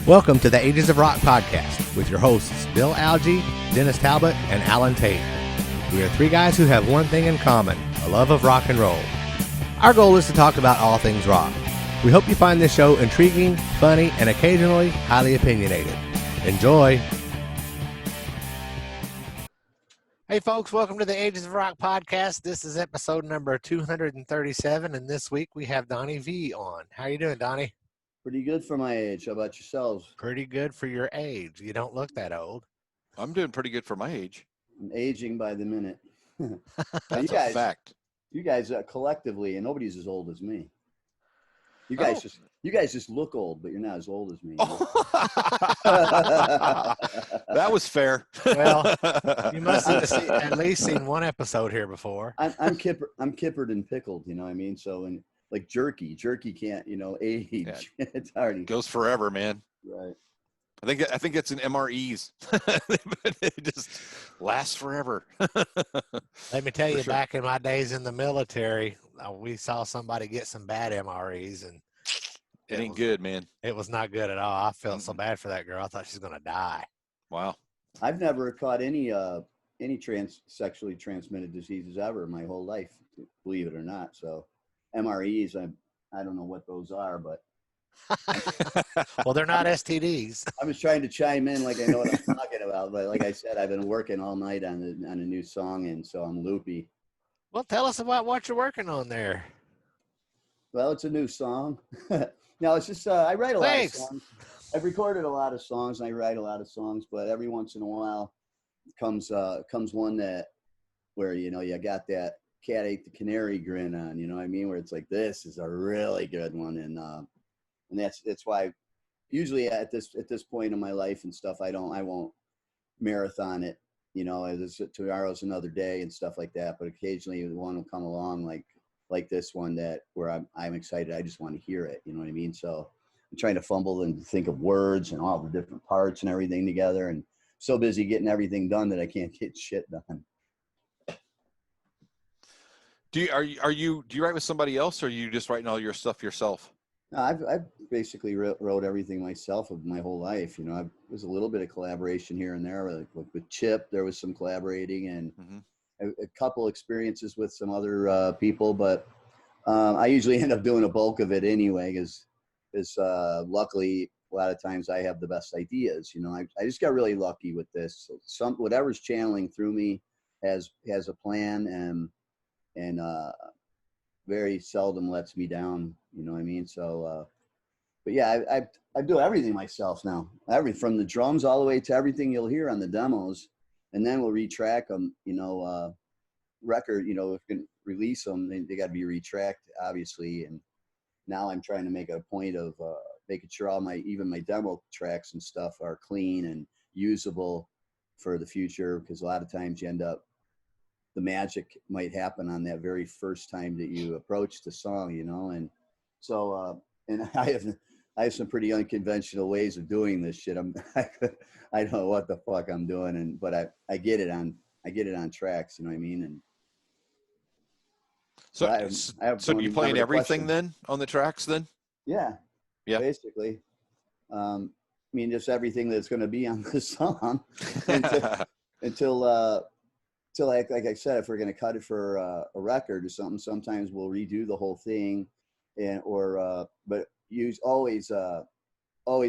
Welcome to the Ages of Rock podcast with your hosts Bill Algie, Dennis Talbot, and Alan Tate. We are three guys who have one thing in common, a love of rock and roll. Our goal is to talk about all things rock. We hope you find this show intriguing, funny, and occasionally highly opinionated. Enjoy! Hey folks, welcome to the Ages of Rock podcast. This is episode number 237, and this week we have Donnie Vie on. How you doing, Donnie? Pretty good for my age. How about yourselves? Pretty good for your age. You don't look that old. I'm doing pretty good for my age. I'm aging by the minute. That's a fact. You guys collectively, and nobody's as old as me. You guys just look old, but you're not as old as me. That was fair. Well, you must have at least seen one episode here before. I'm kippered and pickled. You know what I mean? So and like jerky can't age. Yeah. It's already Goes forever, man. Right. I think it's in MREs. It just lasts forever. Let me tell you, sure. Back in my days in the military, we saw somebody get some bad MREs, and It ain't good, man. it was not good at all. I felt so bad for that girl. I thought she was going to die. Wow. I've never caught any sexually transmitted diseases ever in my whole life, believe it or not. So MREs, I don't know what those are, but Well, they're not STDs. I was trying to chime in like I know what I'm talking about, but like I said, I've been working all night on a new song, and so I'm loopy. Well, tell us about what you're working on there. Well, it's a new song. No, it's just I write a lot of songs. I've recorded a lot of songs, and I write a lot of songs, but every once in a while comes one where you got that cat ate the canary grin on, you know what I mean? Where it's like, this is a really good one, and that's why usually at this point in my life and stuff, I won't marathon it, tomorrow's another day and stuff like that. But occasionally one will come along like this one where I'm excited. I just want to hear it, you know what I mean? So I'm trying to fumble and think of words and all the different parts and everything together, and so busy getting everything done that I can't get shit done. Do you write with somebody else, or are you just writing all your stuff yourself? No, I've basically wrote everything myself of my whole life. There's a little bit of collaboration here and there. Like with Chip, there was some collaborating, and a couple experiences with some other people. But I usually end up doing a bulk of it anyway, because luckily a lot of times I have the best ideas. I just got really lucky with this. So whatever's channeling through me has a plan, and very seldom lets me down, you know what I mean? So, but yeah, I do everything myself now. From the drums all the way to everything you'll hear on the demos, and then we'll retrack them, record, if we can release them, they got to be retracked, obviously. And now I'm trying to make a point of making sure even my demo tracks and stuff are clean and usable for the future, because a lot of times you end up, the magic might happen on that very first time that you approach the song, and so and I have some pretty unconventional ways of doing this shit. I don't know what the fuck I'm doing, but I get it on tracks, you know what I mean? And so do you playing everything then on the tracks then? Yeah, basically. Just everything that's going to be on the song until like I said, if we're going to cut it for a record or something, sometimes we'll redo the whole thing, but always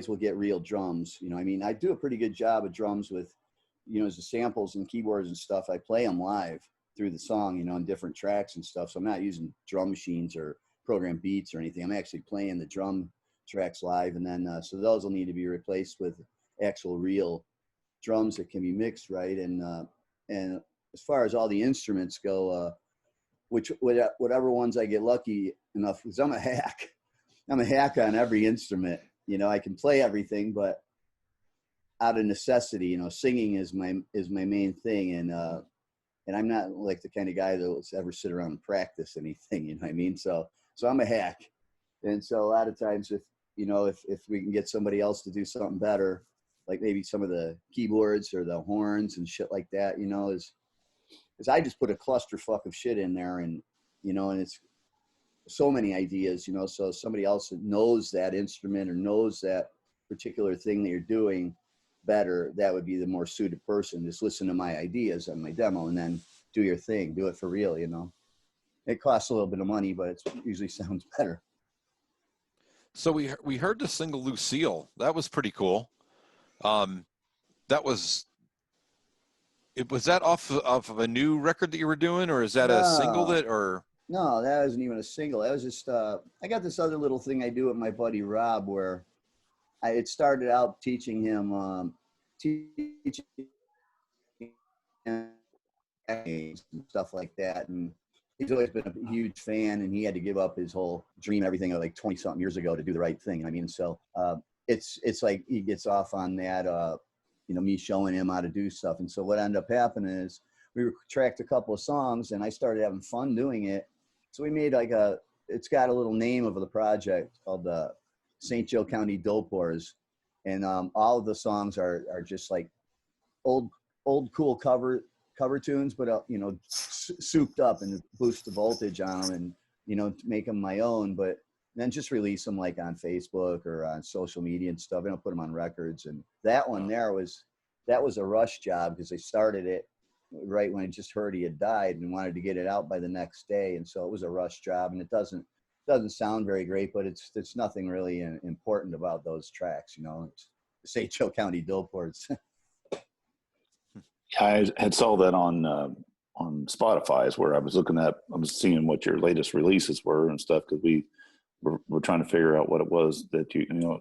we'll get real drums. I do a pretty good job of drums with, as the samples and keyboards and stuff. I play them live through the song, on different tracks and stuff. So I'm not using drum machines or program beats or anything. I'm actually playing the drum tracks live, and then so those will need to be replaced with actual real drums that can be mixed right. And as far as all the instruments go, whatever ones I get lucky enough, because I'm a hack on every instrument. I can play everything, but out of necessity, singing is my main thing. And I'm not like the kind of guy that will ever sit around and practice anything, you know what I mean? So I'm a hack. And so a lot of times if we can get somebody else to do something better, like maybe some of the keyboards or the horns and shit like that, because I just put a clusterfuck of shit in there, and and it's so many ideas, so somebody else that knows that instrument or knows that particular thing that you're doing better, that would be the more suited person. Just listen to my ideas on my demo and then do your thing, do it for real. It costs a little bit of money, but it usually sounds better. So we heard the single Lucille. That was pretty cool. Was that off of a new record that you were doing, or is that a single No, that wasn't even a single. That was just I got this other little thing I do with my buddy Rob, where it started out teaching him and stuff like that, and he's always been a huge fan, and he had to give up his whole dream and everything like 20 something years ago to do the right thing. I mean, so it's like he gets off on that, me showing him how to do stuff. And so what ended up happening is we tracked a couple of songs, and I started having fun doing it. So we made it's got a little name of the project called the St. Joe County Dope Wars. And all of the songs are just like old cool cover tunes, but souped up and boost the voltage on them, and make them my own, but then just release them like on Facebook or on social media and stuff. Put them on records. And that one there was a rush job, because they started it right when I just heard he had died and wanted to get it out by the next day, and so it was a rush job. And it doesn't sound very great, but it's nothing really important about those tracks. It's the St. Joe County Dope Wars. I had saw that on Spotify, is where I was seeing what your latest releases were and stuff, because we're trying to figure out what it was that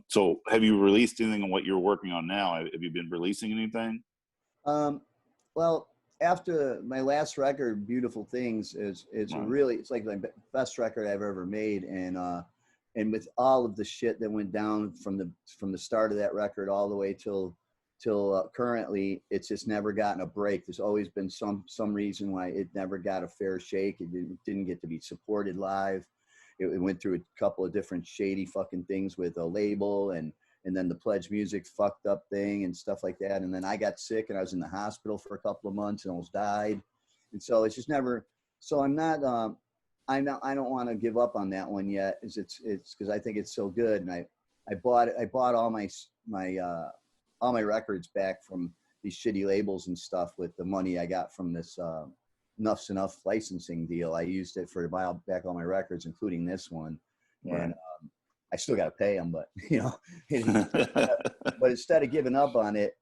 So have you released anything on what you're working on now? Have you been releasing anything? Well, after my last record, Beautiful Things, it's like my best record I've ever made, and with all of the shit that went down from the start of that record all the way till currently, it's just never gotten a break. There's always been some reason why it never got a fair shake. It didn't get to be supported live. It went through a couple of different shady fucking things with a label, and then the Pledge Music fucked up thing and stuff like that. And then I got sick, and I was in the hospital for a couple of months and almost died. And so it's just never. So I'm not. I don't want to give up on that one yet. It's because I think it's so good, and I bought all my records back from these shitty labels and stuff with the money I got from this Nuff's Enough licensing deal. I used it to buy back all my records, including this one. Right. And I still got to pay them, but but instead of giving up on it,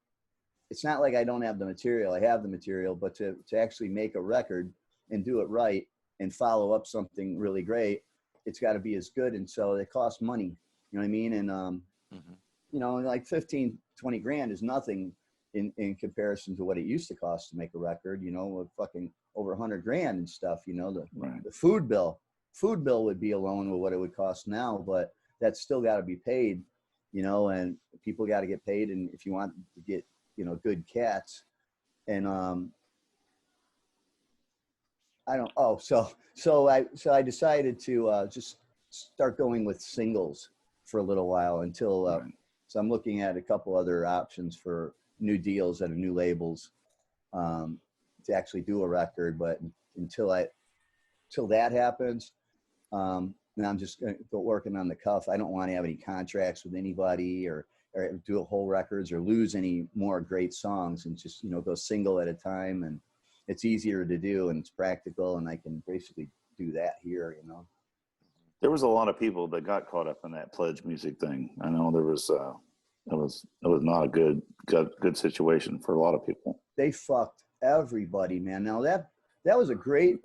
it's not like I don't have the material. I have the material, but to actually make a record and do it right and follow up something really great, it's got to be as good. And so it costs money, you know what I mean? And like 15, 20 grand is nothing in comparison to what it used to cost to make a record, with fucking over 100 grand and stuff, the food bill would be alone with what it would cost now, but that's still got to be paid, and people got to get paid. And if you want to get, good cats, and so I decided to just start going with singles for a little while until, so I'm looking at a couple other options for new deals at new labels to actually do a record. But until that happens, and I'm just working on the cuff. I don't want to have any contracts with anybody or do a whole records or lose any more great songs, and just, go single at a time. And it's easier to do, and it's practical, and I can basically do that here, There was a lot of people that got caught up in that Pledge Music thing. I know there was, it was not a good situation for a lot of people. They fucked everybody, man. Now that was a great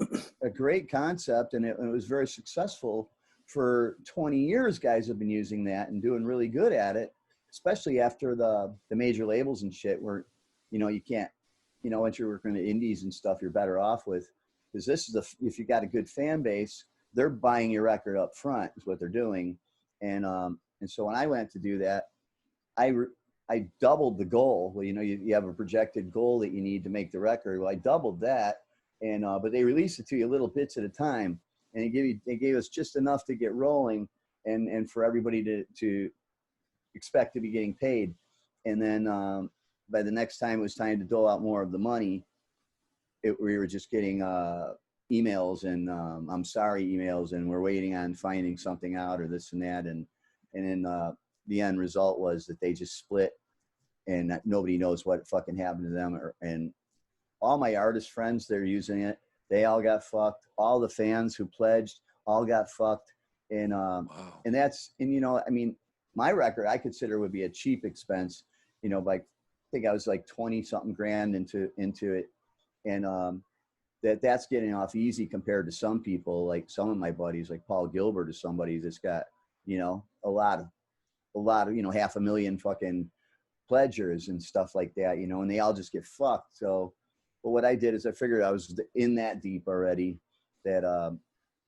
concept, and it was very successful for 20 years. Guys have been using that and doing really good at it, especially after the major labels and shit, where, you can't, once you're working at indies and stuff, you're better off with, because this is if you got a good fan base, they're buying your record up front is what they're doing. And so when I went to do that, I doubled the goal. Well, you have a projected goal that you need to make the record. Well, I doubled that, and but they release it to you little bits at a time, and they gave us just enough to get rolling, and for everybody to expect to be getting paid. And then by the next time it was time to dole out more of the money, we were just getting emails and I'm sorry emails, and we're waiting on finding something out or this and that, and then the end result was that they just split, and nobody knows what fucking happened to them. And all my artist friends, they're using it. They all got fucked. All the fans who pledged all got fucked. And Wow. and that's, and you know, I mean, my record I consider would be a cheap expense. You know, like I think I was like 20 something grand into it, and that's getting off easy compared to some people, like some of my buddies, like Paul Gilbert, is somebody that's got, you know, a lot of, you know, 500,000 fucking pledgers and stuff like that, you know, and they all just get fucked. So, but what I did is I figured I was in that deep already, that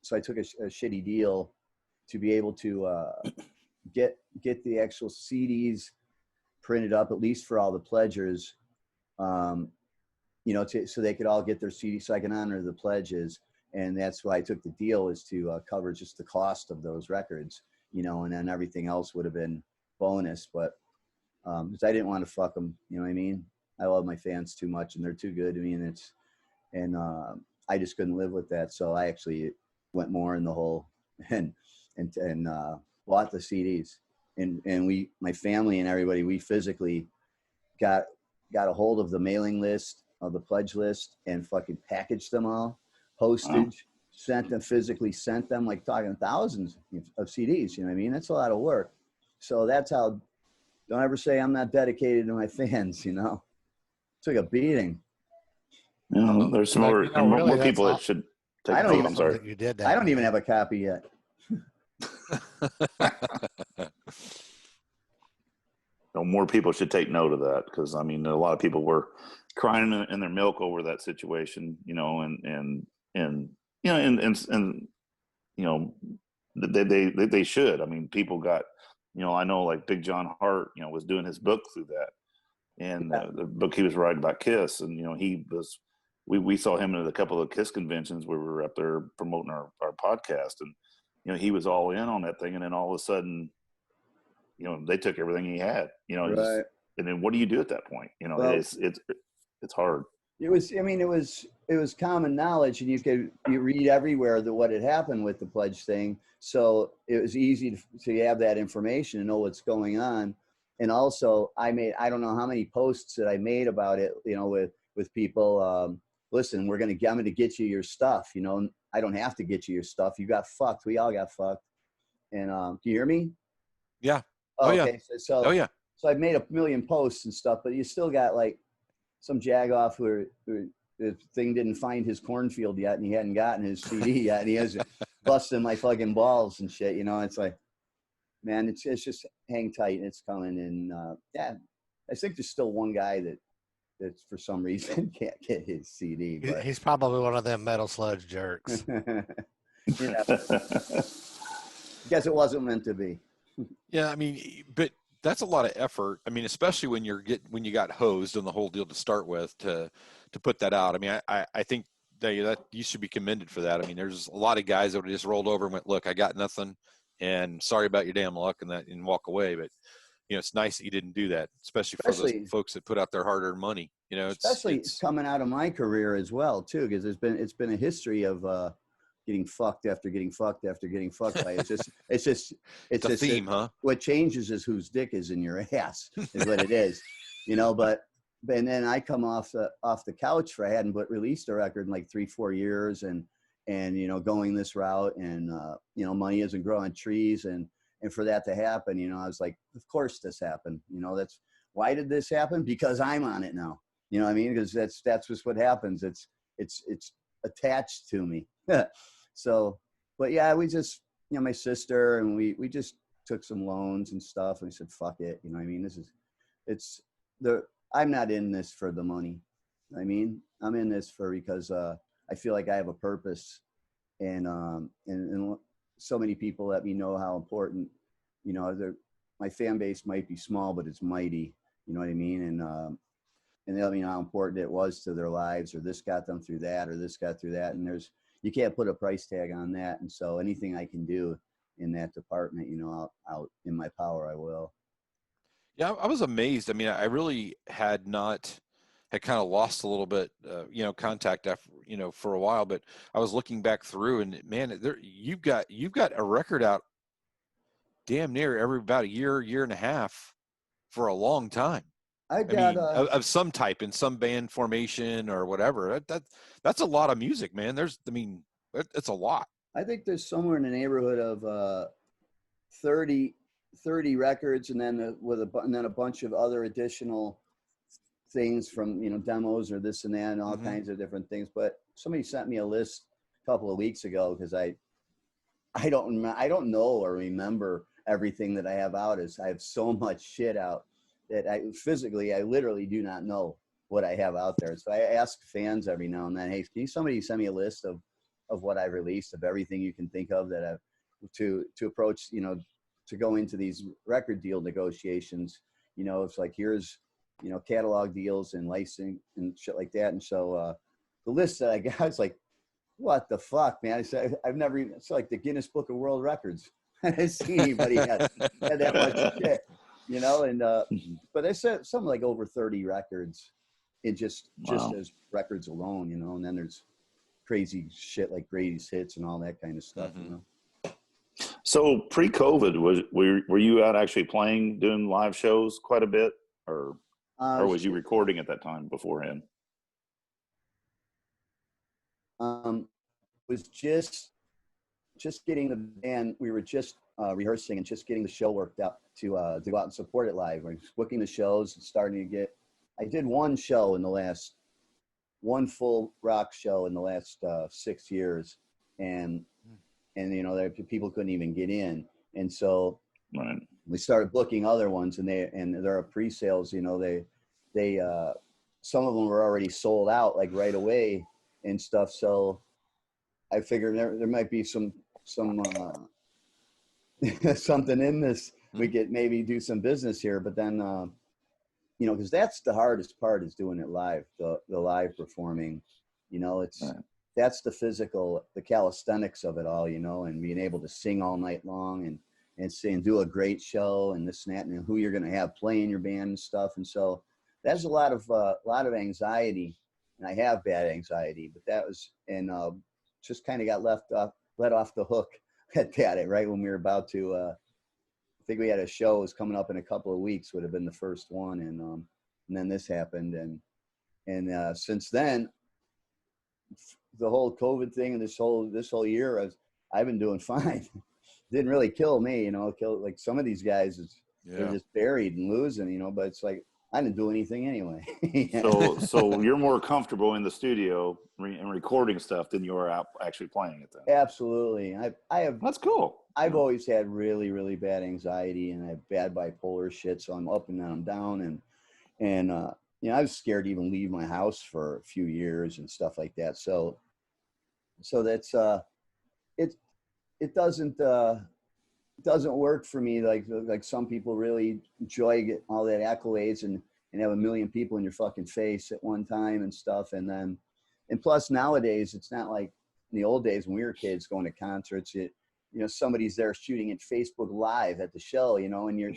so I took a shitty deal to be able to get the actual CDs printed up, at least for all the pledgers, you know, so they could all get their CDs, so I can honor the pledges. And that's why I took the deal, is to cover just the cost of those records, you know, and then everything else would have been bonus. But because I didn't want to fuck them, you know what I mean? I love my fans too much, and they're too good to me, and I just couldn't live with that. So I actually went more in the hole and bought the CDs, and my family and everybody, we physically got a hold of the mailing list, of the pledge list, and fucking packaged them all, postage, physically sent them, like talking thousands of CDs, you know what I mean? That's a lot of work. So that's how, don't ever say I'm not dedicated to my fans, you know? Took a beating. You know, there's more, you know, really, more people that should take I don't note. I'm sorry. You did that. I don't even have a copy yet. No, more people should take note of that, because I mean, a lot of people were crying in their milk over that situation, you know, and you know, and you know, they should. I mean, people got, you know, I know like Big John Hart, you know, was doing his book through that, and the book he was writing about Kiss, and you know, we saw him at a couple of Kiss conventions where we were up there promoting our podcast, and you know, he was all in on that thing, and then all of a sudden, you know, they took everything he had, you know, Right. and then what do you do at that point? You know, Well, it's hard. It was, I mean, it was common knowledge, and you read everywhere that what had happened with the pledge thing. So it was easy to have that information and know what's going on. And also I don't know how many posts that I made about it, you know, with people, listen, I'm going to get you your stuff, you know, I don't have to get you your stuff. You got fucked. We all got fucked. And, do you hear me? Yeah. Oh, yeah. okay. So, Oh yeah. So I've made a million posts and stuff, but you still got like some jagoff who the thing didn't find his cornfield yet, and he hadn't gotten his CD yet, and he was busting my fucking balls and shit. You know, it's like, man, it's just hang tight, and it's coming. And yeah, I think there's still one guy that for some reason can't get his CD. But He's probably one of them Metal Sludge jerks. you know, guess it wasn't meant to be. Yeah, I mean, but that's a lot of effort. I mean, especially when you got hosed on the whole deal to start with, to put that out. I mean, I think that you should be commended for that. I mean, there's a lot of guys that would just rolled over and went, "Look, I got nothing, and sorry about your damn luck," and walk away. But you know, it's nice that you didn't do that, especially for those folks that put out their hard-earned money. You know, it's coming out of my career as well too, because it's been a history of getting fucked after getting fucked after getting fucked by. It's just a theme, huh? What changes is whose dick is in your ass, is what it is, you know. But and then I come off the couch, for I hadn't released a record in like 3-4 years, and you know, going this route, and you know, money isn't growing trees, and for that to happen, you know, I was like, of course this happened, you know. That's why did this happen? Because I'm on it now, you know what I mean? Because that's just what happens. It's attached to me. So, but yeah, we just, you know, my sister and we just took some loans and stuff, and we said, fuck it. You know what I mean? I'm not in this for the money. I mean, I'm in this because I feel like I have a purpose, and so many people let me know how important, you know, my fan base might be small, but it's mighty, you know what I mean? And they let me know how important it was to their lives, or this got them through that, or this got through that. And you can't put a price tag on that. And so anything I can do in that department, you know, out in my power, I will. Yeah, I was amazed. I mean, I really had not had kind of lost a little bit, contact after, for a while. But I was looking back through, and man, you've got a record out damn near every about a year and a half for a long time. I got of some type in some band formation or whatever. That's a lot of music, man. It's a lot. I think there's somewhere in the neighborhood of 30 records, and then a bunch of other additional things from demos or this and that and all kinds of different things. But somebody sent me a list a couple of weeks ago because I don't know or remember everything that I have out. As I have so much shit out that I literally do not know what I have out there. So I ask fans every now and then, hey, can somebody send me a list of what I released, of everything you can think of that I've to approach, to go into these record deal negotiations. It's like, here's, catalog deals and licensing and shit like that. And so the list that I got is like, what the fuck, man? I said, I've never even, it's like the Guinness Book of World Records. I didn't see anybody had that much shit, and but I said something like over 30 records in just as records alone, and then there's crazy shit like greatest hits and all that kind of stuff, So pre-COVID, were you out actually doing live shows quite a bit, or was you recording at that time beforehand? Was just getting the band. We were just rehearsing and just getting the show worked out to go out and support it live. We're booking the shows and starting to get. I did one full rock show in the last 6 years, and people couldn't even get in, and so we started booking other ones, and there are pre-sales. They some of them were already sold out like right away and stuff. So I figured there might be some something in this. We could maybe do some business here, but then because that's the hardest part, is doing it live, the live performing. That's the physical, the calisthenics of it all, and being able to sing all night long and sing and do a great show and this and that, and who you're going to have playing your band and stuff. And so that's a lot of anxiety, and I have bad anxiety, but that was, and just kind of got let off the hook at that, right when we were about to, I think we had a show was coming up in a couple of weeks, would have been the first one. And then this happened. And since then, the whole COVID thing and this whole year, I've been doing fine. Didn't really kill me, kill like some of these guys. They're just buried and losing, but it's like, I didn't do anything anyway. So you're more comfortable in the studio and recording stuff than you are out actually playing it then? Absolutely. I have. That's cool. I've always had really, really bad anxiety, and I have bad bipolar shit. So I'm up and then I'm down, and I was scared to even leave my house for a few years and stuff like that. So that's it doesn't work for me like some people really enjoy all that accolades and have a million people in your fucking face at one time and stuff. And plus nowadays, it's not like in the old days when we were kids going to concerts. Somebody's there shooting it Facebook Live at the show, and you're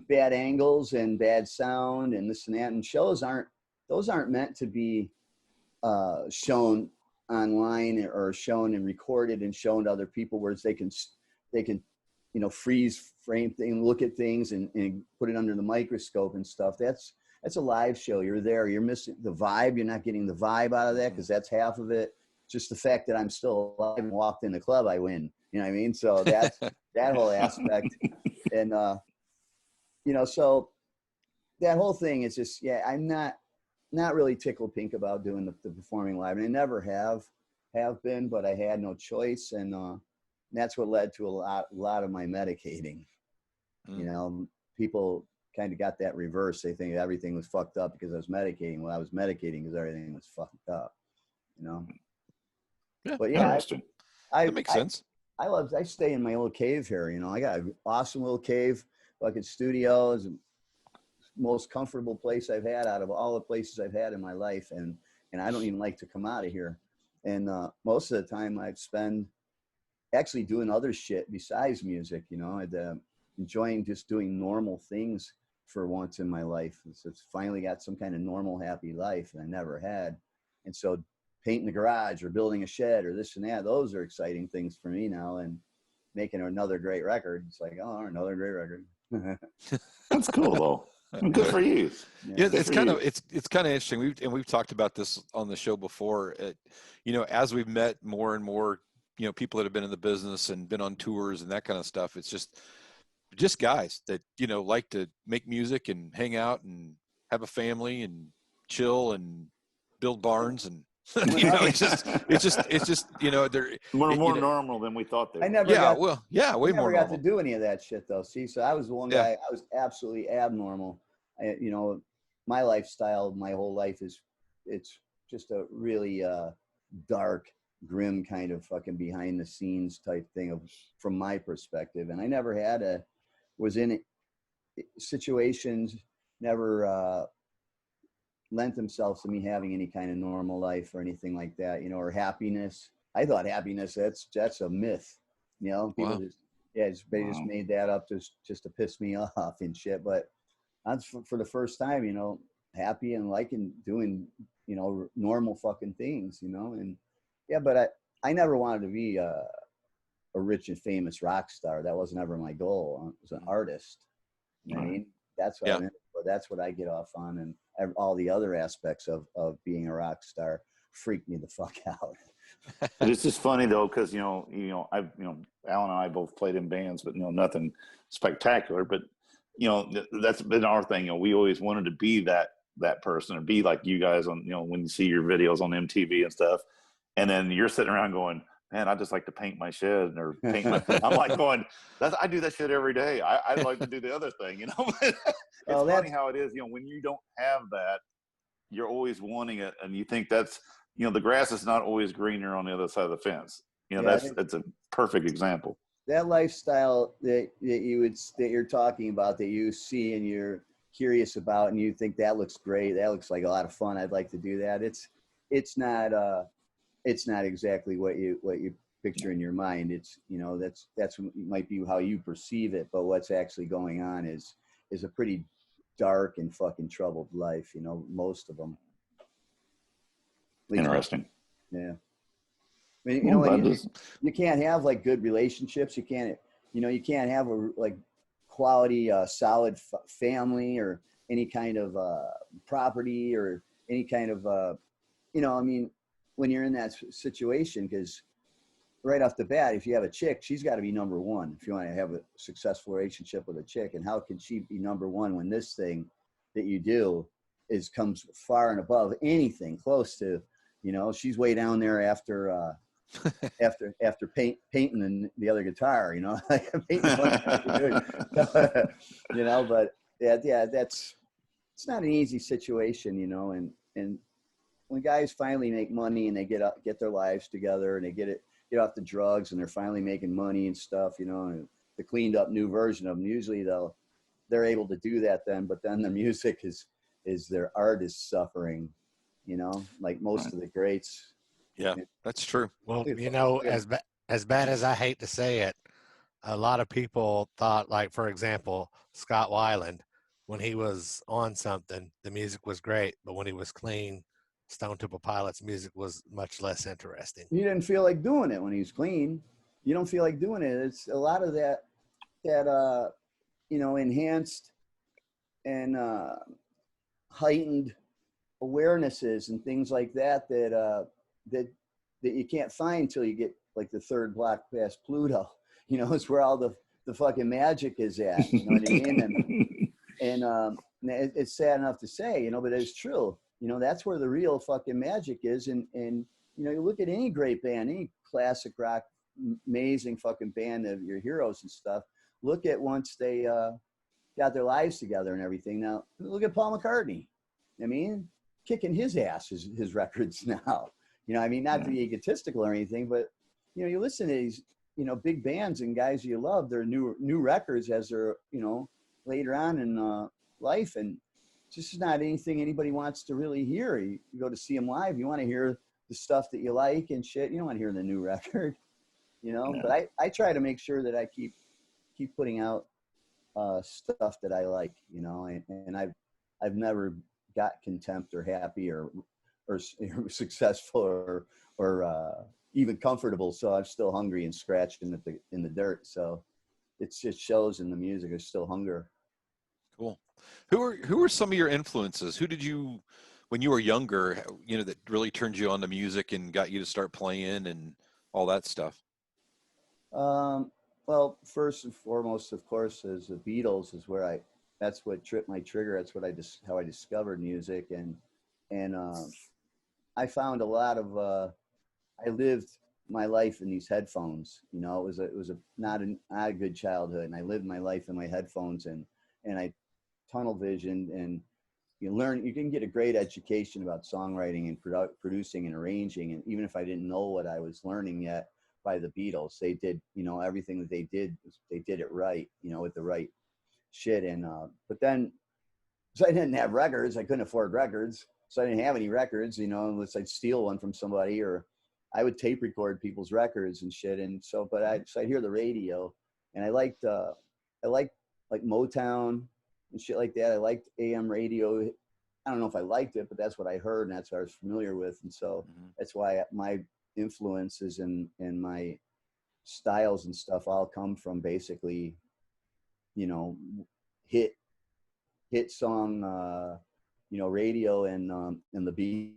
bad angles and bad sound and this and that. And shows aren't meant to be shown online or shown and recorded and shown to other people, whereas they can freeze frame things, look at things and put it under the microscope and stuff. That's a live show. You're there. You're missing the vibe. You're not getting the vibe out of that because that's half of it. Just the fact that I'm still alive and walked in the club, I win. You know what I mean? So that's that whole aspect. And, so that whole thing is just, I'm not really tickled pink about doing the performing live. And I never have been, but I had no choice. And that's what led to a lot of my medicating. People kind of got that reverse. They think everything was fucked up because I was medicating. Well, I was medicating because everything was fucked up, Yeah, but interesting. That makes sense. I stay in my little cave here. I got an awesome little cave, fucking studio. Is the most comfortable place I've had out of all the places I've had in my life. And I don't even like to come out of here. And most of the time I spend actually doing other shit besides music, enjoying just doing normal things for once in my life. It's finally got some kind of normal, happy life that I never had. And so painting the garage or building a shed or this and that, those are exciting things for me now. And making another great record, it's like, oh, another great record. That's cool though. Good for you. Yeah, it's kind of interesting. We've talked about this on the show before. As we've met more and more, people that have been in the business and been on tours and that kind of stuff. It's just guys that like to make music and hang out and have a family and chill and build barns and it's just they're more normal than we thought they were. I never way more got normal. to do any of that shit though. See, so I was the one guy. I was absolutely abnormal. My lifestyle, my whole life it's just a really dark, grim kind of fucking behind the scenes type thing from my perspective. And I never was in situations, never lent themselves to me having any kind of normal life or anything like that, or happiness. I thought happiness, that's a myth, people wow. just made that up just to piss me off and shit. But that's for the first time, happy and liking doing, normal fucking things, and but I never wanted to be a rich and famous rock star. That wasn't ever my goal. I was an artist. I mean, that's what I'm in for. That's what I get off on. And all the other aspects of being a rock star freak me the fuck out. But it's just funny though, because Alan and I both played in bands, but nothing spectacular. But that's been our thing. We always wanted to be that person or be like you guys on when you see your videos on MTV and stuff, and then you're sitting around going, man, I just like to paint my shed or paint my. I'm like going, I do that shit every day. I'd like to do the other thing, It's funny how it is, when you don't have that, you're always wanting it, and you think that's, the grass is not always greener on the other side of the fence. That's a perfect example. That lifestyle that you're talking about, that you see and you're curious about, and you think that looks great, that looks like a lot of fun, I'd like to do that. It's not exactly what you picture in your mind. It's that's might be how you perceive it, but what's actually going on is a pretty dark and fucking troubled life, most of them. Interesting. Yeah. I mean, you can't have like good relationships. You can't have a like quality, solid family or any kind of property or any kind of, when you're in that situation, because right off the bat, if you have a chick, she's got to be number one if you want to have a successful relationship with a chick. And how can she be number one when this thing that you do comes far and above anything close to, she's way down there after painting the other guitar, like but it's not an easy situation, and when guys finally make money and they get their lives together and they get off the drugs and they're finally making money and stuff, and the cleaned up new version of them, usually they're able to do that then, but then the music is their art is suffering, like most of the greats. Yeah, that's true. Well, as bad as I hate to say it, a lot of people thought, like, for example, Scott Weiland, when he was on something, the music was great, but when he was clean, Stone Temple Pilots music was much less interesting. He didn't feel like doing it when he was clean. You don't feel like doing it. It's a lot of that enhanced and heightened awarenesses and things like that you can't find till you get like the third block past Pluto. It's where all the fucking magic is at. You know what I mean? And it's sad enough to say, but it's true. That's where the real fucking magic is. And you look at any great band, any classic rock, amazing fucking band of your heroes and stuff. Look at once they got their lives together and everything. Now look at Paul McCartney. I mean, kicking his ass his records now. Not to be egotistical or anything, but you listen to these big bands and guys you love, their new records as they're later on in life, and just not anything anybody wants to really hear. You go to see them live, you want to hear the stuff that you like and shit. You don't want to hear the new record, But I try to make sure that I keep putting out stuff that I like, you know, and I've never got contempt or happy or successful or even comfortable. So I'm still hungry and scratching in the dirt. So it just shows in the music. There's still hunger. Cool. Who are some of your influences? Who did you, when you were younger, you know, that really turned you on to music and got you to start playing and all that stuff? Well, first and foremost, of course, is the Beatles is where that's what tripped my trigger. That's what how I discovered music. And I found a lot of, I lived my life in these headphones, you know, it was not a good childhood. And I lived my life in my headphones and I tunnel visioned, and you can get a great education about songwriting and producing and arranging. And even if I didn't know what I was learning yet, by the Beatles, they did, you know, everything that they did it right, you know, with the right shit. And but then, so I didn't have records, I couldn't afford records, so I didn't have any records, you know, unless I'd steal one from somebody, or I would tape record people's records and shit. And so, but I'd hear the radio, and I liked like Motown and shit like that. I liked AM radio. I don't know if I liked it, but that's what I heard, and that's what I was familiar with. And so that's why my influences and my styles and stuff all come from basically, you know, hit song, you know, radio and the beat,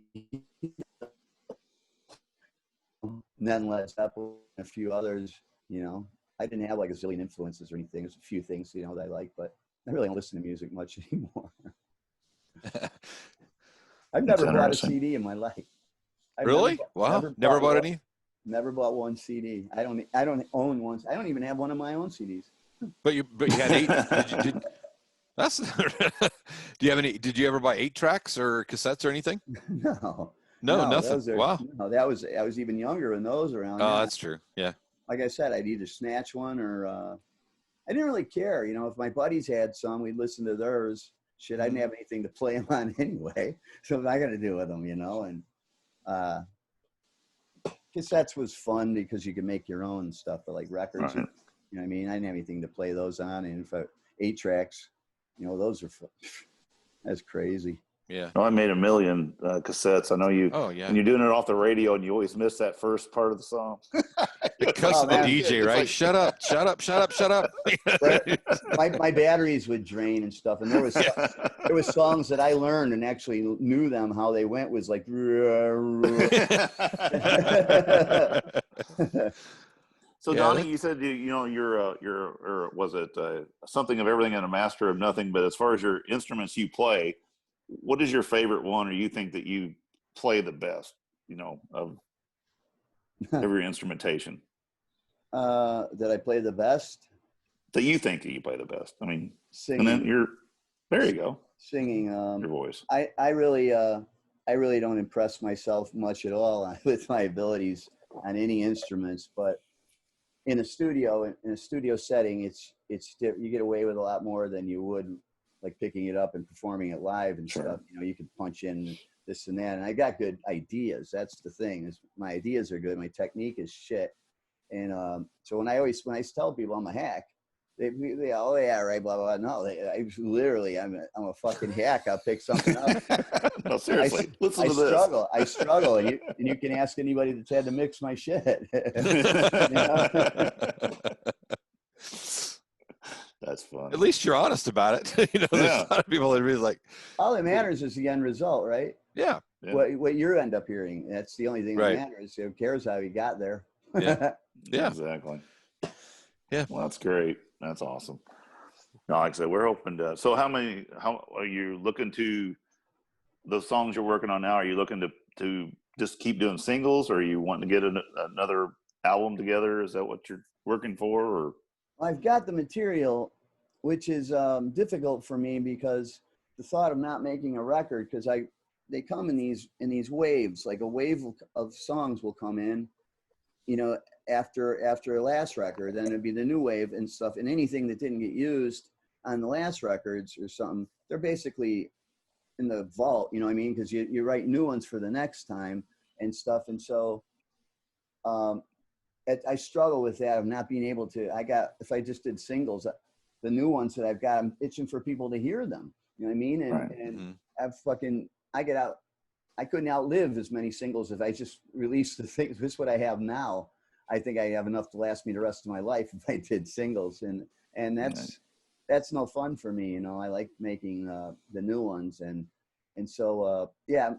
and then Led Zeppelin, a few others. You know, I didn't have like a zillion influences or anything. There's a few things, you know, that I like, but I really don't listen to music much anymore. I've never bought a CD in my life. Really? Wow. Never bought any? Never bought one CD. I don't own one. I don't even have one of my own CDs. But you had 8. That's. Do you have any? Did you ever buy 8 tracks or cassettes or anything? No, nothing. Wow. No, I was even younger when those were around. Oh, that's true. Yeah. Like I said, I'd either snatch one or I didn't really care. You know, if my buddies had some, we'd listen to theirs. Shit, I didn't have anything to play them on anyway. So what I got to do with them, you know? And cassettes was fun because you could make your own stuff, but like records, you know what I mean? I didn't have anything to play those on. And if 8 tracks, you know, those are fun. That's crazy. Yeah. No, I made 1 million cassettes. I know you. Oh yeah. And you're doing it off the radio, and you always miss that first part of the song. It cuts the DJ, right? Like, shut up. my batteries would drain and stuff, and there was songs that I learned and actually knew them how they went was like. So Donnie, you said you're was it something of everything and a master of nothing? But as far as your instruments you play, what is your favorite one, or you think that you play the best? You know, of every instrumentation. That I play the best? That you think that you play the best. I mean, singing. And then there you go. Singing. Your voice. I really don't impress myself much at all with my abilities on any instruments, but in a studio setting, it's you get away with a lot more than you would like picking it up and performing it live and stuff. You know, you can punch in this and that, and I got good ideas. That's the thing, is my ideas are good. My technique is shit. And so when I tell people I'm a hack, they oh yeah, right, blah blah. No, I'm a fucking hack. I'll pick something up. No, seriously, listen to this. I struggle, and you can ask anybody that's had to mix my shit. That's fun. At least you're honest about it. You know, there's a lot of people that are really like. All that matters is the end result, right? Yeah. What you end up hearing. That's the only thing that matters. Who cares how you got there? Yeah. Exactly. Yeah. Well, that's great. That's awesome. No, like I said, we're hoping to. So how are you looking to the songs you're working on now? Are you looking to just keep doing singles, or are you wanting to get another album together? Is that what you're working for? Or I've got the material, which is difficult for me because the thought of not making a record, because they come in these waves. Like a wave of songs will come in, you know, after a last record, then it'd be the new wave and stuff. And anything that didn't get used on the last records or something, they're basically in the vault, you know what I mean? Because you write new ones for the next time and stuff. And so I struggle with that of not being able to. If I just did singles, the new ones that I've got, I'm itching for people to hear them. You know what I mean? And, Right. and I couldn't outlive as many singles if I just released the things. This is what I have now. I think I have enough to last me the rest of my life if I did singles. And that's no fun for me. You know, I like making the new ones. And so,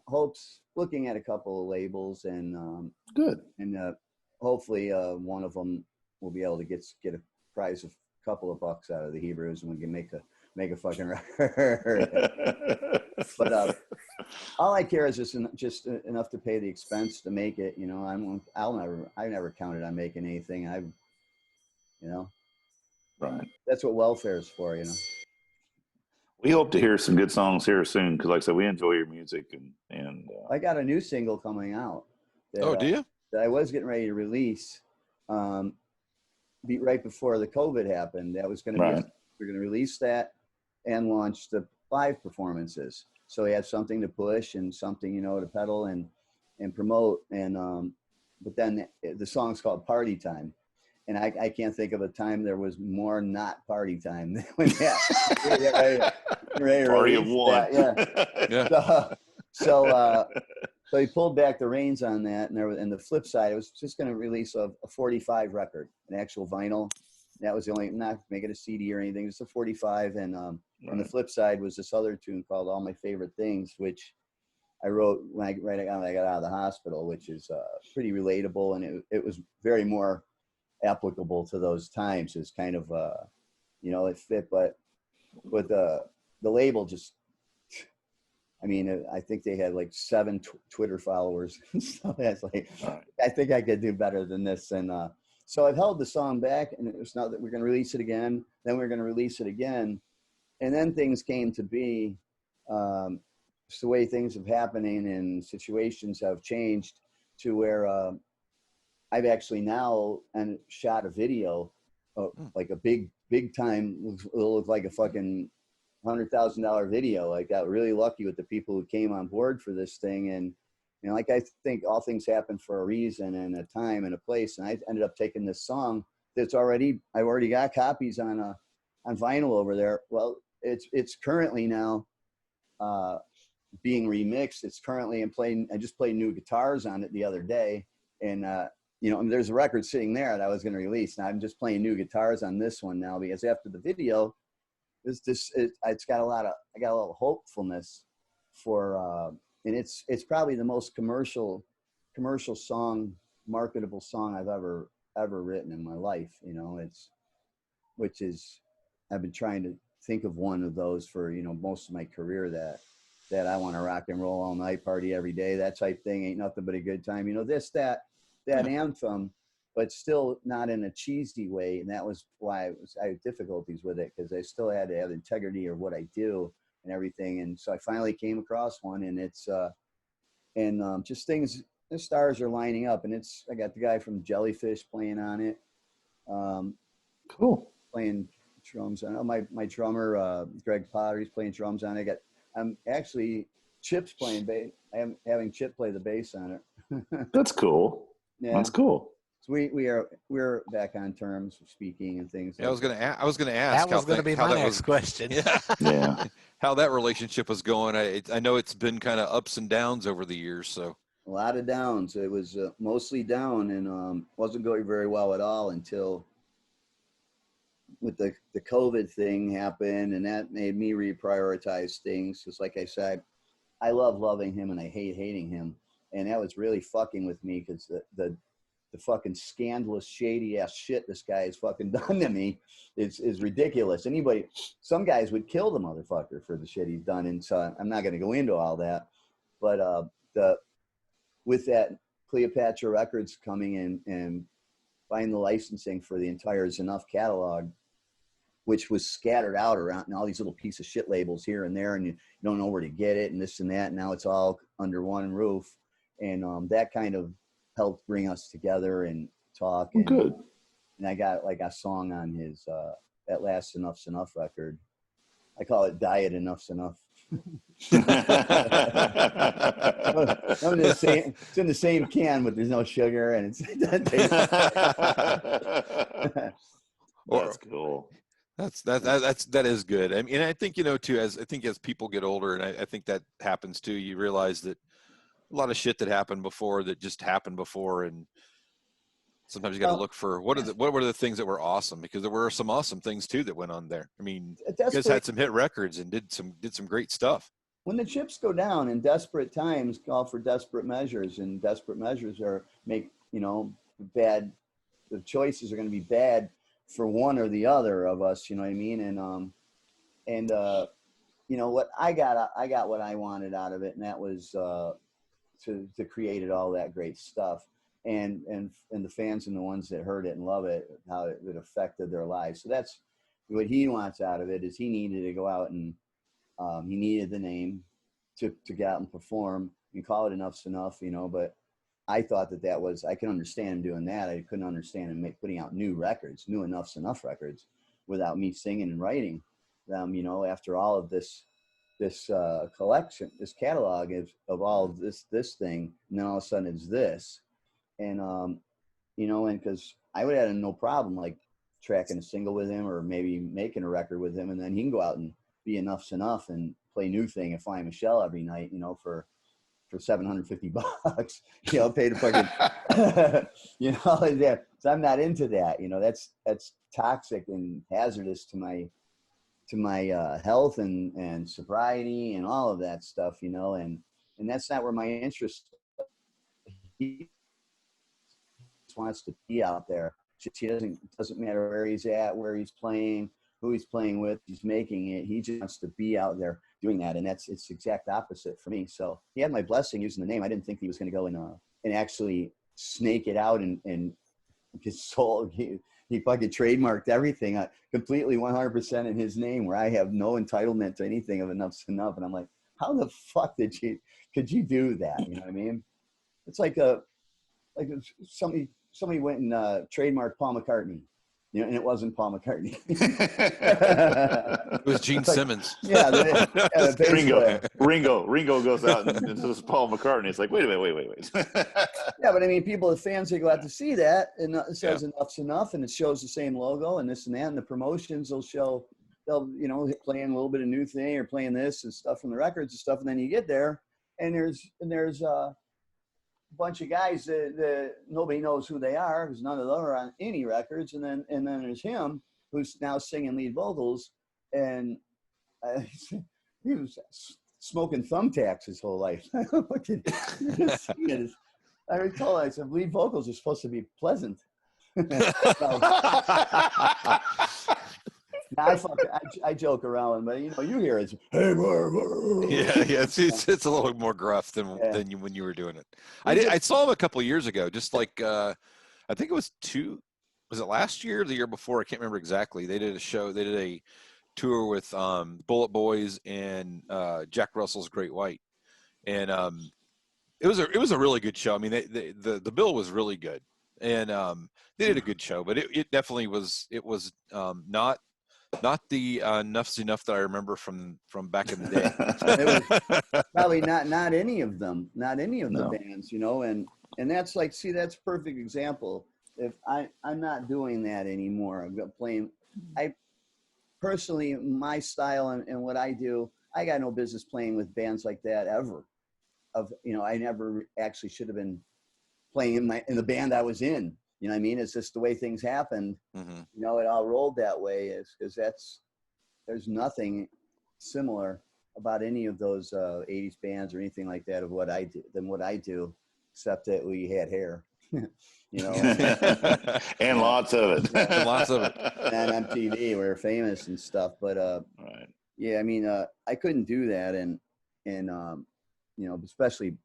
hopes looking at a couple of labels and good. And hopefully one of them will be able to get a prize of a couple of bucks out of the Hebrews, and we can make a fucking record. But all I care is just enough to pay the expense to make it. You know, I never counted on making anything. Right. That's what welfare is for. You know. We hope to hear some good songs here soon, because, like I said, we enjoy your music, and I got a new single coming out. Do you? That I was getting ready to release, right before the COVID happened. That was going to be we're going to release that and launch the live performances. So we have something to push and something, you know, to pedal and promote. And but then the song's called Party Time. And I can't think of a time there was more not party time than when Party of one. Yeah. So he pulled back the reins on that, and the flip side, it was just going to release a 45 record, an actual vinyl. That was the only, not make it a CD or anything, just a 45. And on the flip side was this other tune called All My Favorite Things, which I wrote when I got out of the hospital, which is pretty relatable, and it was very more applicable to those times. It's kind of you know, it fit, but the label just, I mean, I think they had like 7 Twitter followers. So that's like, I think I could do better than this. And so I've held the song back, and it's not that we're going to release it again, then we're going to release it again, and then things came to be. It's the way things have happening and situations have changed to where I've actually now shot a video, like a big time, it'll look like a fucking $100,000 video. I got really lucky with the people who came on board for this thing. And, you know, like, I think all things happen for a reason and a time and a place. And I ended up taking this song that's I've already got copies on vinyl over there. Well, it's currently now being remixed. It's currently I just played new guitars on it the other day. And, you know, there's a record sitting there that I was going to release. And I'm just playing new guitars on this one now, because after the video, I got a lot of hopefulness for, and it's probably the most commercial song, marketable song I've ever written in my life. You know, I've been trying to think of one of those for, you know, most of my career, that I want to rock and roll all night, party every day, that type thing. Ain't nothing but a good time. You know, that anthem, but still not in a cheesy way. And that was why I had difficulties with it, because I still had to have integrity of what I do and everything. And so I finally came across one, and it's just things, the stars are lining up, and I got the guy from Jellyfish playing on it. Cool. Playing drums on it. My drummer, Greg Potter, he's playing drums on it. I'm actually, Chip's playing bass. I'm having Chip play the bass on it. That's cool. Yeah. That's cool. So we're back on terms of speaking and things. Yeah, I was gonna ask. That was going to be my next question. Yeah. How that relationship was going. I know it's been kind of ups and downs over the years. So a lot of downs. It was mostly down, and wasn't going very well at all until with the COVID thing happened, and that made me reprioritize things. Because, like I said, I love loving him and I hate hating him, and that was really fucking with me, because the fucking scandalous, shady ass shit this guy has fucking done to me is ridiculous. Some guys would kill the motherfucker for the shit he's done. And so I'm not going to go into all that, but with that Cleopatra Records coming in and buying the licensing for the entire Enough catalog, which was scattered out around and all these little piece of shit labels here and there, and you don't know where to get it and this and that. And now it's all under one roof. And that kind of helped bring us together and talk. And, good. And I got like a song on his that last Enough's Enough record. I call it Diet Enough's Enough. It's in the same can, but there's no sugar, and it doesn't taste. That's cool. That is good. I mean, and I think, too, as people get older, and I think that happens too, you realize that a lot of shit that happened before that just happened before. And sometimes you got to look for what were the things that were awesome, because there were some awesome things too that went on there. I mean, you guys had some hit records and did some great stuff. When the chips go down in desperate times, call for desperate measures, and desperate measures bad. The choices are going to be bad for one or the other of us. You know what I mean? And what I got what I wanted out of it, and that was to create all that great stuff. And the fans and the ones that heard it and love it, how it affected their lives. So that's what he wants out of it. Is he needed to go out and he needed the name to get out and perform and call it Enough's Enough, But I thought that was, I can understand him doing that. I couldn't understand him putting out new records, new Enough's Enough records, without me singing and writing them. After all of this collection, this catalog of all of this thing, and then all of a sudden it's this. And, and because I would have had no problem like tracking a single with him or maybe making a record with him. And then he can go out and be Enough's Enough and play New Thing and Fly Michelle every night, for $750, pay the fucking, so I'm not into that. That's toxic and hazardous to my health and sobriety and all of that stuff, and that's not where my interest is. Wants to be out there. She doesn't matter where he's at, where he's playing, who he's playing with, he's making it. He just wants to be out there doing that. And it's exact opposite for me. So he had my blessing using the name. I didn't think he was going to go and actually snake it out and his soul. He fucking trademarked everything completely 100% in his name, where I have no entitlement to anything of Enough's Enough. And I'm like, how the fuck could you do that? You know what I mean? It's like somebody went and trademarked Paul McCartney, and it wasn't Paul McCartney. It was Gene Simmons. Yeah, Ringo goes out and says Paul McCartney. It's like, wait a minute, wait. Yeah, but I mean, the fans, they go out to see that, and it says Enough's Enough, and it shows the same logo and this and that, and the promotions they'll playing a little bit of New Thing or playing this and stuff from the records and stuff, and then you get there, and there's bunch of guys that nobody knows who they are, because none of them are on any records, and then there's him who's now singing lead vocals, and he was smoking thumbtacks his whole life. I told him, I said, lead vocals are supposed to be pleasant. I joke around, but you hear it. Hey, yeah, it's a little more gruff than when you were doing it. I saw him a couple of years ago, just like I think it was was it last year or the year before? I can't remember exactly. They did a tour with Bullet Boys and Jack Russell's Great White, and it was a really good show. I mean, the bill was really good, and they did a good show, but it definitely was not the Enough's Enough that I remember from back in the day. It was probably not any of them, the bands, and that's like, see, that's a perfect example. If I'm not doing that anymore, I'm playing. I personally, my style and what I do, I got no business playing with bands like that ever. I never actually should have been playing in the band I was in. You know what I mean? It's just the way things happened. Mm-hmm. It all rolled that way. Is because there's nothing similar about any of those 80s bands or anything like that of what I do, except that we had hair. And lots of it. And lots of it. And MTV, we were famous and stuff. But right. Yeah, I mean, I couldn't do that, and especially.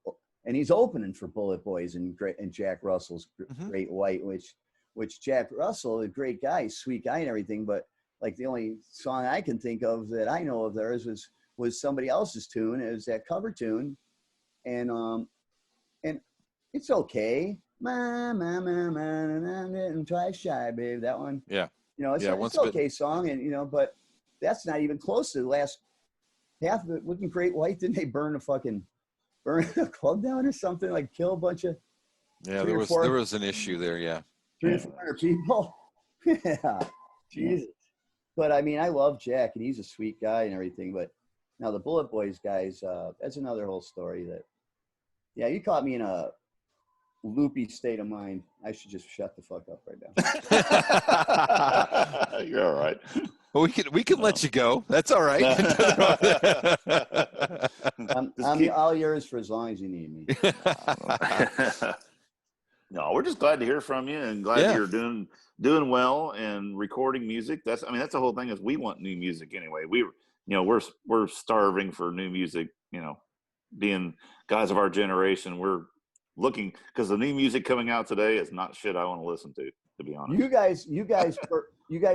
And he's opening for Bullet Boys and Jack Russell's Great White, which Jack Russell, a great guy, sweet guy and everything, but like the only song I can think of that I know of theirs was somebody else's tune. It was that cover tune, and it's okay. And try shy, babe. That one. Yeah. It's an okay song, and but that's not even close to the last half of it. Looking Great White, didn't they burn a club down or something, like kill a bunch of there was an issue there. 300 or 400 people. Yeah, Jesus. But I mean, I love Jack, and he's a sweet guy and everything. But now the Bullet Boys guys, that's another whole story. That, yeah, you caught me in a loopy state of mind. I should just shut the fuck up right now. You're all right. Well, we can let you go. That's all right. I'm all yours for as long as you need me. No, we're just glad to hear from you, and glad that you're doing well and recording music. That's the whole thing, is we want new music anyway. We're starving for new music. Being guys of our generation, we're looking, because the new music coming out today is not shit I want to listen to be honest. You guys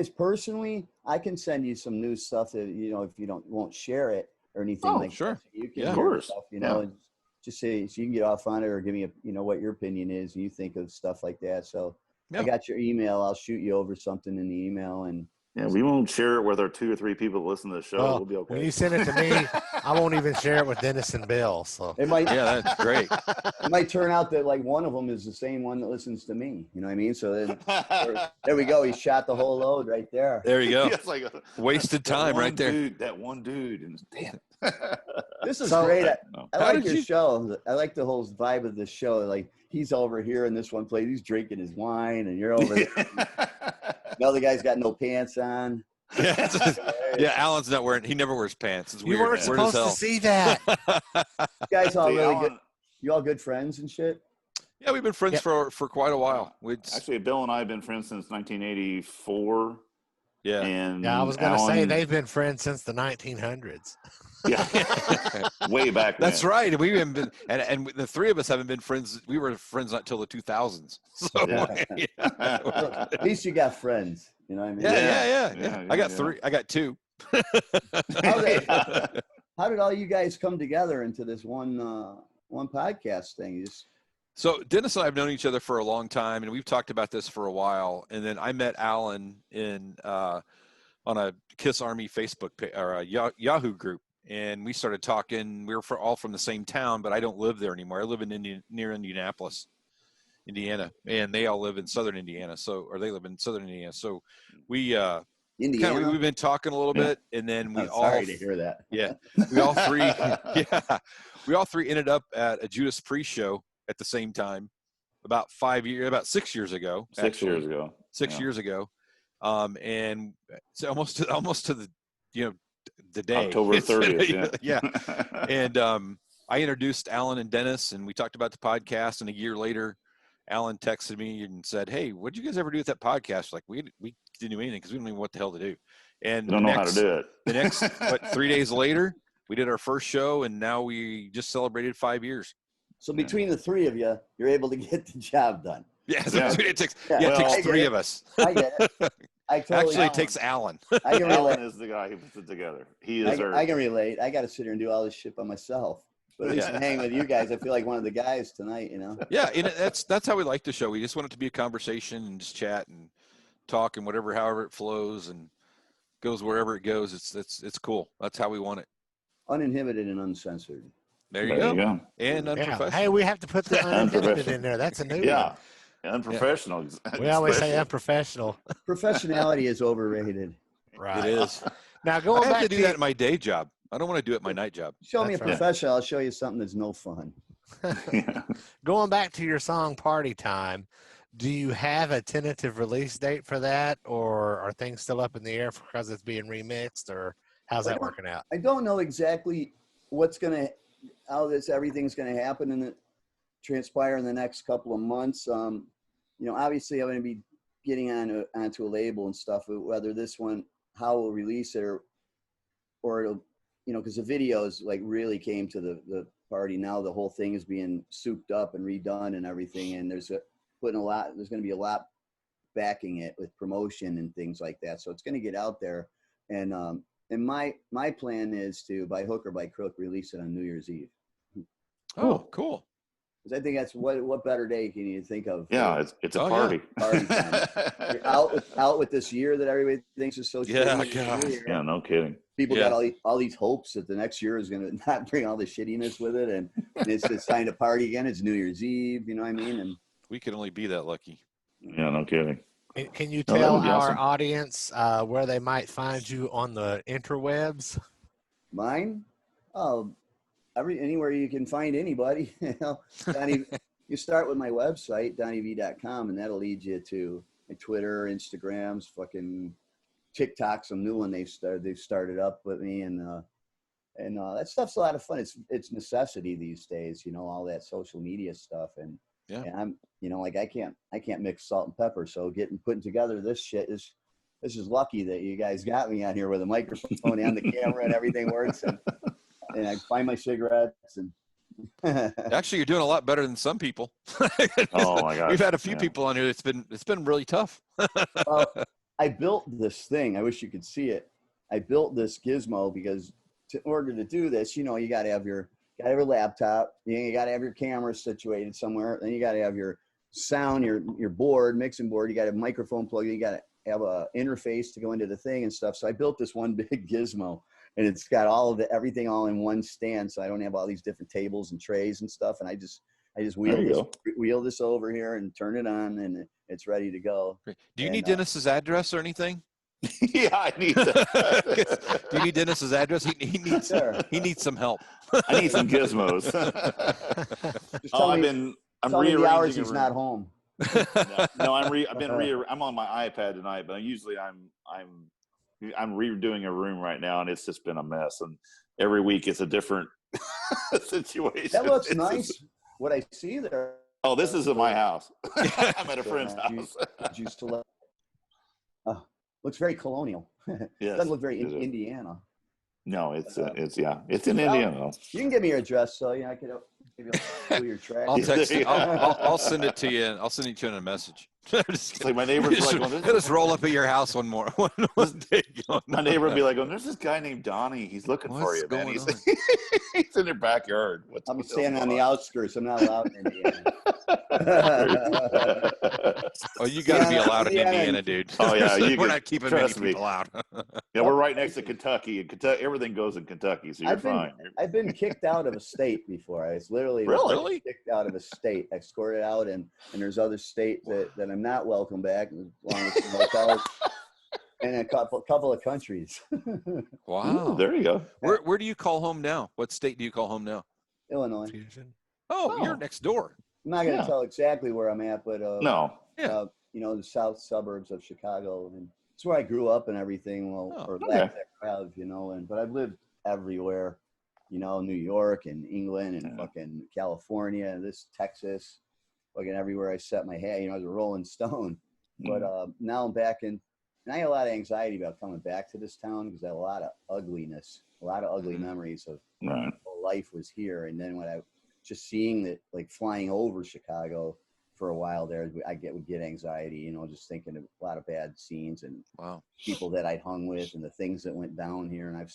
personally, I can send you some new stuff that, if you won't share it or anything like sure. that. You can of course. Stuff, and just say, so you can get off on it, or give me what your opinion is, and you think of stuff like that. So I got your email. I'll shoot you over something in the email, and we won't share it with our 2 or 3 people that listen to the show. Well, we'll be okay. When you send it to me, I won't even share it with Dennis and Bill. So it might, that's great. It might turn out that like one of them is the same one that listens to me. You know what I mean? So then there we go. He shot the whole load right there. There you go. It's like wasted time right there. That one dude. And damn. This is great. I like your show. I like the whole vibe of the show. Like, he's over here in this one place. He's drinking his wine, and you're over there. The other guy's got no pants on. Yeah, Alan's not wearing. He never wears pants. It's weird. You weren't supposed to see that. You guys all really good. You all good friends and shit? Yeah, we've been friends for quite a while. Actually, Bill and I have been friends since 1984. Yeah. And I was going to say they've been friends since the 1900s. Yeah. Way back then. That's right. We've been, and the three of us haven't been friends. We were friends not till the 2000s. So At least you got friends. You know what I mean? Yeah. I got 3. I got 2. How did all you guys come together into this one podcast thing? So Dennis and I have known each other for a long time, and we've talked about this for a while. And then I met Alan on a Kiss Army Facebook or a Yahoo group, and we started talking. We were all from the same town, but I don't live there anymore. I live in near Indianapolis, Indiana, and they all live in southern Indiana. They live in southern Indiana. So we've been talking a little bit, and then sorry to hear that. Yeah, we all three ended up at a Judas Priest show at the same time, about 6 years ago. 6 years ago. 6 years ago, and it's almost to the the day, October 30th. Yeah. And I introduced Alan and Dennis, and we talked about the podcast. And a year later, Alan texted me and said, "Hey, what did you guys ever do with that podcast?" Like, we didn't do anything because we don't even know what the hell to do. And we don't know how to do it. The next 3 days later, we did our first show, and now we just celebrated 5 years. So between the three of you, you're able to get the job done. Yeah, it takes 3 of us. I get it. It takes Alan. I can relate. Alan is the guy who puts it together. I can relate. I got to sit here and do all this shit by myself. But at least I'm hanging with you guys. I feel like one of the guys tonight, Yeah, and that's how we like the show. We just want it to be a conversation and just chat and talk and however it flows and goes wherever it goes. It's cool. That's how we want it. Uninhibited and uncensored. There you go. And unprofessional. Yeah. Hey, we have to put the uninhibited in there. That's a new one. Unprofessional. We always say unprofessional. Professionality is overrated. Right. It is. Now, going back to do that in my day job. I don't want to do it at my night job. Show me a professional. I'll show you something that's no fun. Going back to your song Party Time, do you have a tentative release date for that, or are things still up in the air because it's being remixed, or how's that working out? I don't know exactly how everything's going to happen and transpire in the next couple of months. Obviously I'm going to be getting onto a label and stuff, whether this one, how we'll release it or it'll, because the videos like really came to the party. Now the whole thing is being souped up and redone and everything. And there's going to be a lot backing it with promotion and things like that. So it's going to get out there. And my plan is to, by hook or by crook, release it on New Year's Eve. Oh, cool. Because I think that's what better day can you think of? Yeah, it's a party. Yeah. Party time. You're out with this year that everybody thinks is so shitty. Yeah, no kidding. People got all these hopes that the next year is going to not bring all the shittiness with it, and it's time to party again. It's New Year's Eve, you know what I mean? And we can only be that lucky. Yeah, no kidding. Can you No, that tell would be our awesome. audience where they might find you on the interwebs? Mine? Oh, anywhere you can find anybody. Donnie, you start with my website, DonnieVie.com, and that'll lead you to my Twitter, Instagrams, fucking TikTok, some new one they've started up with me, and that stuff's a lot of fun. It's necessity these days, all that social media stuff, and I'm, like I can't mix salt and pepper, so putting together this shit is lucky that you guys got me on here with a microphone and the camera and everything works, and I find my cigarettes and. Actually, you're doing a lot better than some people. Oh my gosh. We've had a few people on here. It's been really tough. Well, I built this thing. I wish you could see it. I built this Gizmo because in order to do this, you got to have your laptop. You got to have your camera situated somewhere. Then you got to have your sound, your board, mixing board. You got to have a microphone plug. You got to have a interface to go into the thing and stuff. So I built this one big Gizmo, and it's got everything all in one stand. So I don't have all these different tables and trays and stuff. And I just wheel this over here and turn it on, and it's ready to go. Do you need Dennis's address or anything? Yeah, I need that. Do you need Dennis's address? He needs some help. I need some gizmos. Just tell me the hours he's not home. No, I'm on my iPad tonight, but I'm redoing a room right now, and it's just been a mess. And every week it's a different situation. That looks nice. What I see there. Oh, this is at my house. I'm at a friend's house. Looks very colonial. Yes, doesn't look very Indiana. No, it's in Indiana. You can give me your address, so I could maybe do your track. I'll text you. I'll send it to you. I'll send it to you in a message. It's like my neighbor's just roll up at your house one day. My neighbor would be like, "There's this guy named Donnie. He's looking for you, man. He's in their backyard." I'm standing on the outskirts. I'm not allowed in Indiana. Oh, you got to be allowed in Indiana, dude. Oh yeah, we're not keeping many people out. Yeah, we're right next to Kentucky, and everything goes in Kentucky, so you're fine. I've been kicked out of a state before. I was literally kicked out of a state, escorted out, and there's other states that I'm not welcome back, along with some hotels, and a couple of countries. Wow, ooh, there you go. Where do you call home now? What state do you call home now? Illinois. Oh, you're next door. I'm not going to tell exactly where I'm at, but the south suburbs of Chicago, and it's where I grew up and everything. But I've lived everywhere, New York and England and fucking California and Texas, fucking everywhere I set my hat. I was a Rolling Stone, but now I'm back in. And I had a lot of anxiety about coming back to this town because I had a lot of ugliness, a lot of ugly memories of life was here. And then when I just seeing that, like flying over Chicago for a while there, I would get anxiety, just thinking of a lot of bad scenes and people that I'd hung with and the things that went down here. And I've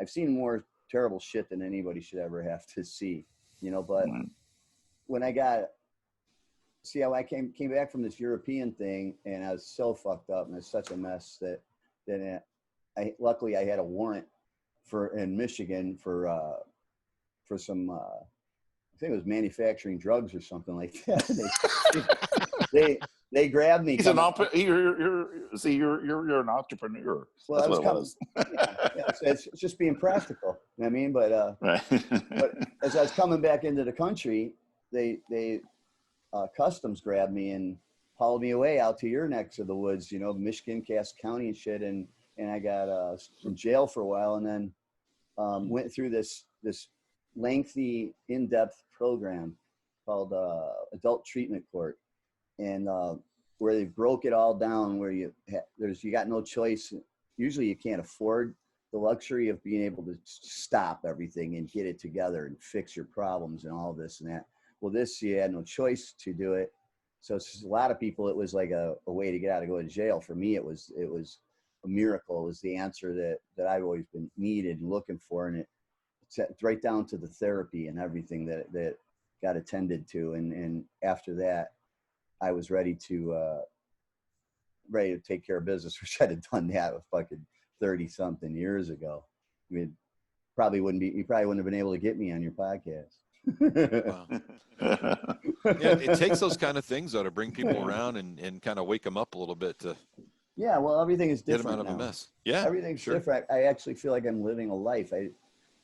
seen more terrible shit than anybody should ever have to see, but when I came back from this European thing, and I was so fucked up and it's such a mess that luckily I had a warrant in Michigan for some, I think it was manufacturing drugs or something like that. They grabbed me. You're an entrepreneur. Well, that's what it was. It's just being practical. You know what I mean? But as I was coming back into the country, they customs grabbed me and hauled me away out to your necks of the woods, Michigan, Cass County and shit. And I got in jail for a while, and then went through this lengthy, in-depth program called Adult Treatment Court, and where they broke it all down, where you got no choice. Usually you can't afford the luxury of being able to stop everything and get it together and fix your problems and all this and that. Well, you had no choice to do it. So it's just, a lot of people, it was like a way to get out of going to jail. For me, it was a miracle. It was the answer that I've always been needed and looking for. And it's right down to the therapy and everything that got attended to. And after that, I was ready to take care of business, which I'd have done that with fucking 30 something years ago. I mean, you probably wouldn't have been able to get me on your podcast. Wow. Yeah, it takes those kind of things though to bring people around and kind of wake them up a little bit to Yeah, well, everything is get different them out of now. a mess. Yeah, Everything's sure. different. I actually feel like I'm living a life.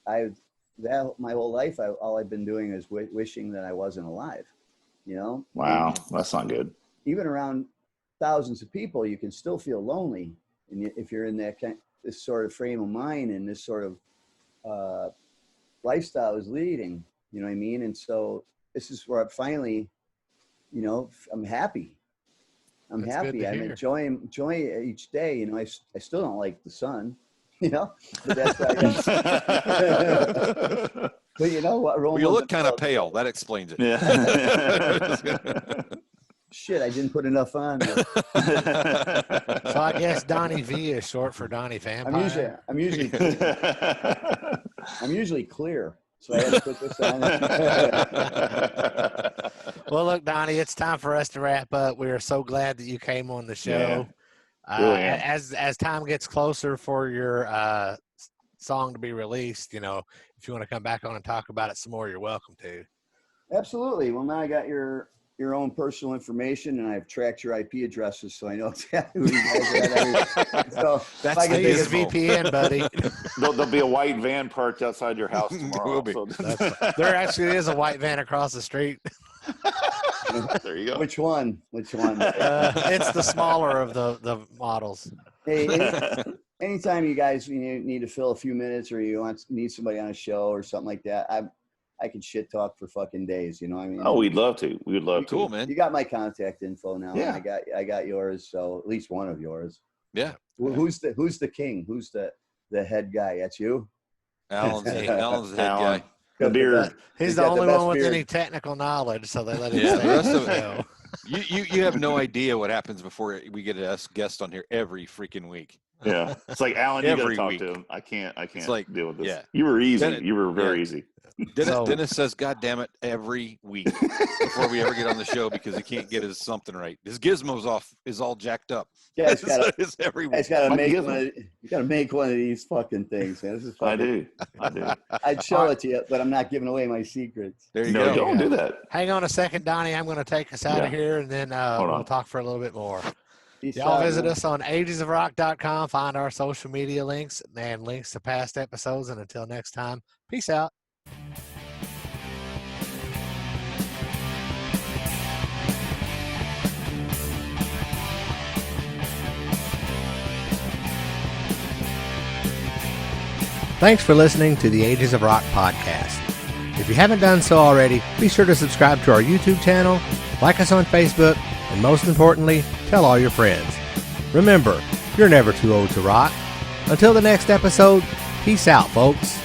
My whole life, all I've been doing is wishing that I wasn't alive. You know? Wow, that's not good. Even around thousands of people, you can still feel lonely, and if you're in this sort of frame of mind and this sort of lifestyle is leading. You know what I mean? And so this is where I'm finally, you know, I'm happy. I'm That's happy. I'm enjoying each day. You know, I still don't like the sun, you know, but that's but you know what? Well, you look kind of pale. That explains it. Yeah. Shit, I didn't put enough on. So I guess Donnie Vie is short for Donnie Vampire. I'm usually clear. So I had to put this on. Well, look, Donnie, it's time for us to wrap up. We are so glad that you came on the show. Really as time gets closer for your song to be released, you know, if you want to come back on and talk about it some more, you're welcome to. Absolutely. Well, now I got your own personal information, and I've tracked your IP addresses, so I know exactly who you guys are. So That's the VPN, buddy. There'll be a white van parked outside your house tomorrow. So. There actually is a white van across the street. There you go. Which one? It's the smaller of the models. Hey, anytime you guys need to fill a few minutes, or you need somebody on a show or something like that, I can shit talk for fucking days. You know what I mean? Oh, we'd love to. We would love to. Cool, man. You got my contact info now. Yeah. I got yours. So at least one of yours. Yeah. Who's the king? Who's the head guy? That's you. Alan's the head guy. The beard. He's the only one with any technical knowledge, so they let him Yeah, stay. the rest of it. You have no idea what happens before we get a guest on here every freaking week. Yeah, it's like Alan. You gotta Every talk week. to him. I can't like, deal with this. yeah. You were easy. Dennis, you were very easy. Dennis says, "God damn it!" every week before we ever get on the show because he can't get his something right. His gizmo's is all jacked up. Yeah, it's every week. You gotta make one of these fucking things, man. This is fucking, I do. I'd show it to you, but I'm not giving away my secrets. There you No, go. don't do that. Hang on a second, Donnie. I'm going to take us out of here, and then we'll talk for a little bit more. Y'all visit us on agesofrock.com. Find our social media links and links to past episodes. And until next time, peace out. Thanks for listening to the Ages of Rock podcast. If you haven't done so already, be sure to subscribe to our YouTube channel, like us on Facebook, and most importantly, tell all your friends. Remember, you're never too old to rock. Until the next episode, peace out, folks.